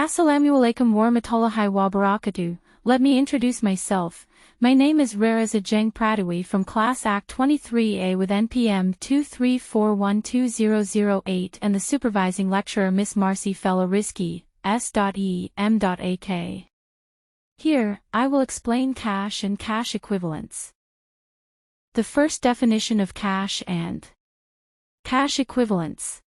Assalamualaikum warahmatullahi wabarakatuh. Let me introduce myself. My name is Reza Jeng Pradwi from Class Act 23A with NPM 234120008 and the supervising lecturer Miss Marcy Fella Risky, S.E.M.AK. Here, I will explain cash and cash equivalents. The first definition of cash and cash equivalents.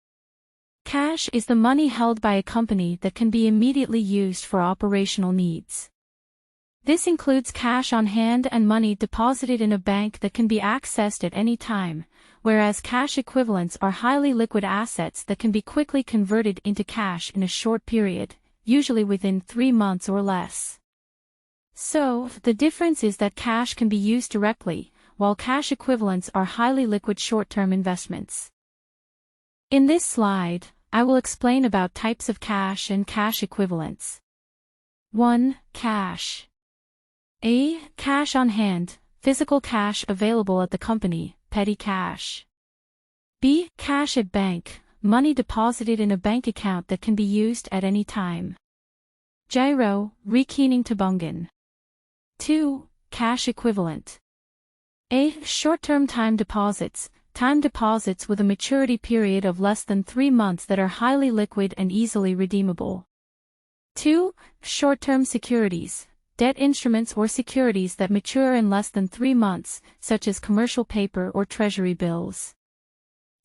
Cash is the money held by a company that can be immediately used for operational needs. This includes cash on hand and money deposited in a bank that can be accessed at any time, whereas cash equivalents are highly liquid assets that can be quickly converted into cash in a short period, usually within 3 months or less. So, the difference is that cash can be used directly, while cash equivalents are highly liquid short-term investments. In this slide, I will explain about types of cash and cash equivalents. 1. Cash. A. Cash on hand, physical cash available at the company, petty cash. B. Cash at bank, money deposited in a bank account that can be used at any time. Giro, rekening tabungan. 2. Cash equivalent. A. Short-term time deposits with a maturity period of less than 3 months that are highly liquid and easily redeemable. 2. Short-term securities, debt instruments or securities that mature in less than 3 months, such as commercial paper or treasury bills.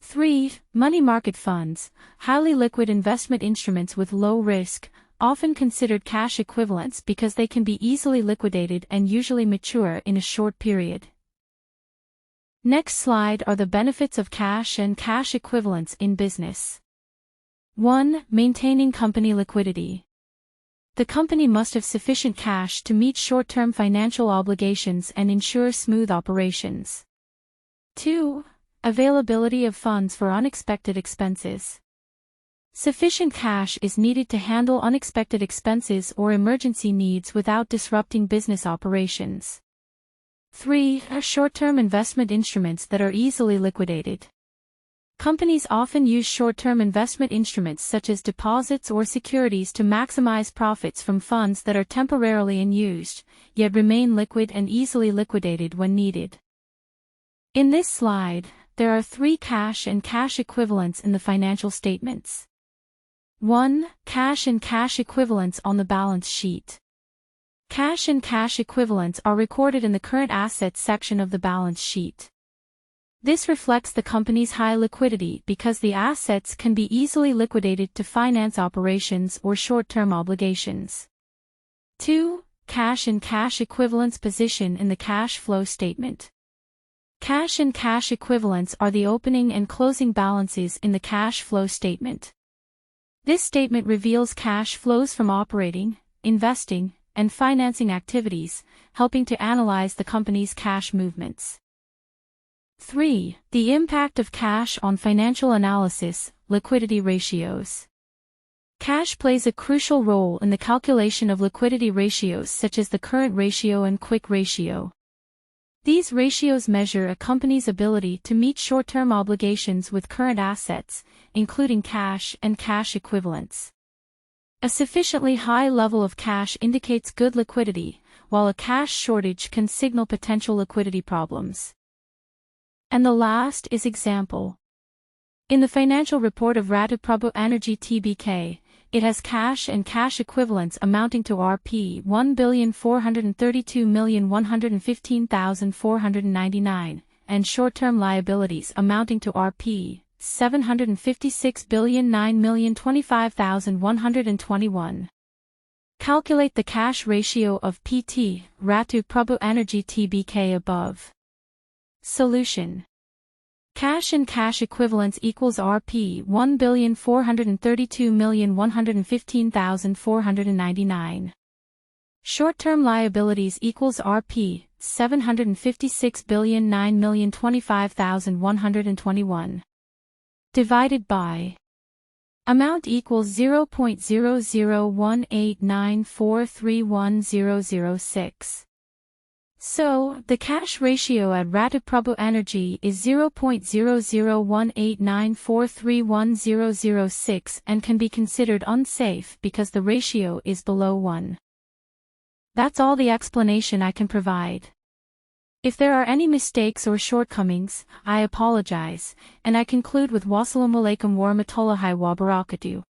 3. Money market funds, highly liquid investment instruments with low risk, often considered cash equivalents because they can be easily liquidated and usually mature in a short period. Next slide are the benefits of cash and cash equivalents in business. 1. Maintaining company liquidity. The company must have sufficient cash to meet short-term financial obligations and ensure smooth operations. 2. Availability of funds for unexpected expenses. Sufficient cash is needed to handle unexpected expenses or emergency needs without disrupting business operations. 3. Short-term investment instruments that are easily liquidated. Companies often use short-term investment instruments such as deposits or securities to maximize profits from funds that are temporarily unused, yet remain liquid and easily liquidated when needed. In this slide, there are 3 cash and cash equivalents in the financial statements. 1. Cash and cash equivalents on the balance sheet. Cash and cash equivalents are recorded in the current assets section of the balance sheet. This reflects the company's high liquidity because the assets can be easily liquidated to finance operations or short-term obligations. 2. Cash and cash equivalents position in the cash flow statement. Cash and cash equivalents are the opening and closing balances in the cash flow statement. This statement reveals cash flows from operating, investing, and financing activities, helping to analyze the company's cash movements. 3. The impact of cash on financial analysis, liquidity ratios. Cash plays a crucial role in the calculation of liquidity ratios such as the current ratio and quick ratio. These ratios measure a company's ability to meet short-term obligations with current assets, including cash and cash equivalents. A sufficiently high level of cash indicates good liquidity, while a cash shortage can signal potential liquidity problems. And the last is example. In the financial report of Ratu Prabu Energy Tbk, it has cash and cash equivalents amounting to Rp 1,432,115,499, and short-term liabilities amounting to Rp 756,009,025,121. Calculate the cash ratio of PT, Ratu Prabu Energy Tbk above. Solution. Cash and cash equivalents equals Rp 1,432,115,499. Short-term liabilities equals Rp 756,009,025,121. Divided by amount equals 0.00189431,006. So, the cash ratio at Ratib Prabhu Energy is 0.001894310006 and can be considered unsafe because the ratio is below 1. That's all the explanation I can provide. If there are any mistakes or shortcomings, I apologize, and I conclude with Wassalamualaikum warahmatullahi wabarakatuh.